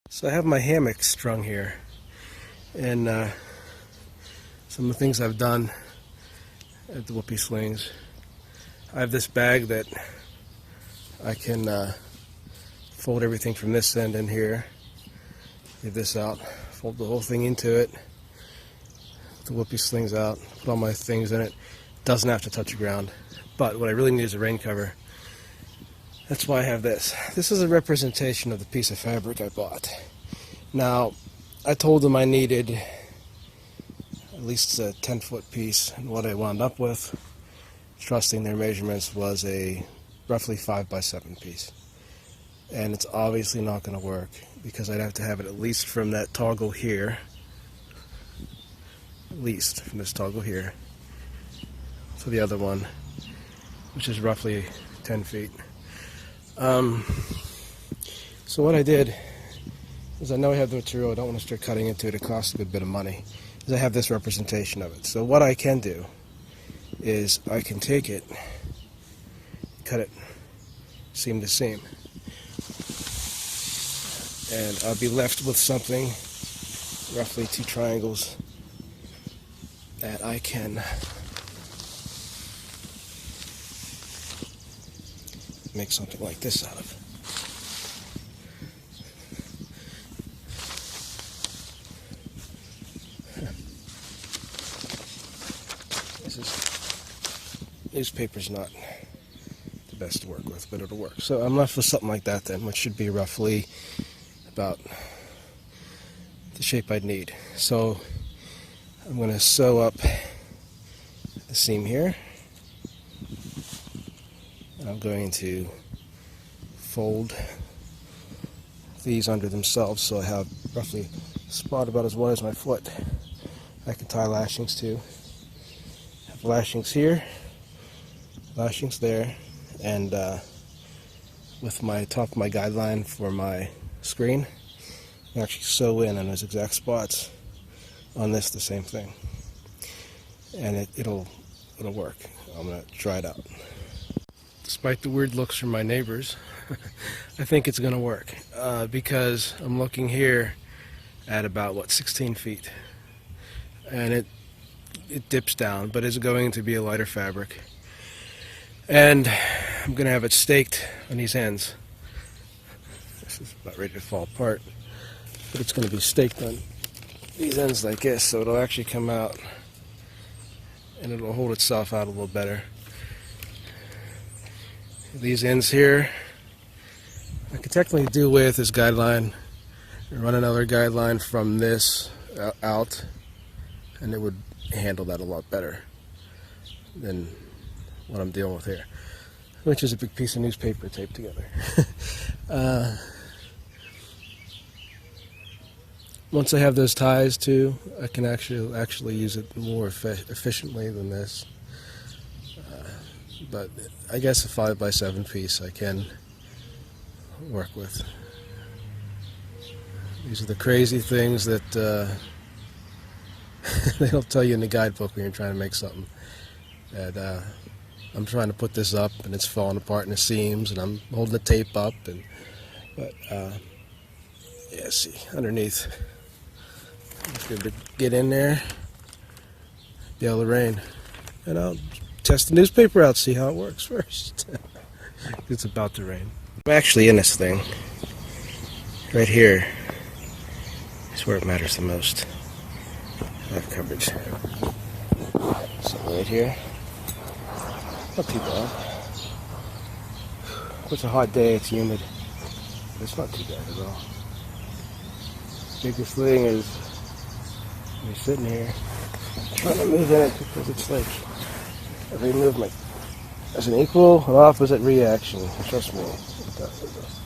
So I have my hammock strung here, and some of the things I've done at the whoopee slings. I have this bag that I can fold everything from this end in here, leave this out, fold the whole thing into it, put the whoopee slings out, put all my things in it. Doesn't have to touch the ground, but what I really need is a rain cover. That's why I have this. This is a representation of the piece of fabric I bought. Now, I told them I needed at least a 10-foot piece, and what I wound up with, trusting their measurements, was a roughly 5x7 piece. And it's obviously not going to work because I'd have to have it at least from that toggle here, at least from this toggle here to the other one, which is roughly 10 feet. So what I did is, I know I have the material, I don't want to start cutting into it, it costs a good bit of money, is I have this representation of it. So what I can do is I can take it, cut it seam to seam, and I'll be left with something, roughly 2 triangles, that I can make something like this out of. Newspaper's not the best to work with, but it'll work. So I'm left with something like that then, which should be roughly about the shape I'd need. So I'm going to sew up the seam here. I'm going to fold these under themselves so I have roughly a spot about as wide as my foot I can tie lashings to. Have lashings here, lashings there, and with my top of my guideline for my screen, I can actually sew in on those exact spots on this, the same thing, and it'll work. I'm going to try it out. Despite the weird looks from my neighbors, I think it's going to work because I'm looking here at about 16 feet, and it dips down, but it's going to be a lighter fabric, and I'm going to have it staked on these ends. This is about ready to fall apart, but it's going to be staked on these ends like this, so it'll actually come out and it'll hold itself out a little better. These ends here, I could technically do with this guideline and run another guideline from this out, and it would handle that a lot better than what I'm dealing with here, which is a big piece of newspaper taped together. Once I have those ties too, I can actually use it more efficiently than this. But I guess a 5x7 piece I can work with. These are the crazy things that they don't tell you in the guidebook when you're trying to make something. And I'm trying to put this up, and it's falling apart in the seams, and I'm holding the tape up, but yeah, see, underneath, it's good to get in there, be able to rain, and I'll test the newspaper out, see how it works first. It's about to rain. I'm actually in this thing. Right here is where it matters the most. I have coverage. So right here, not too bad. It's a hot day, it's humid, but it's not too bad at all. Biggest thing is you're sitting here trying to move in it because it's like every movement has an equal and opposite reaction. Trust me, it does.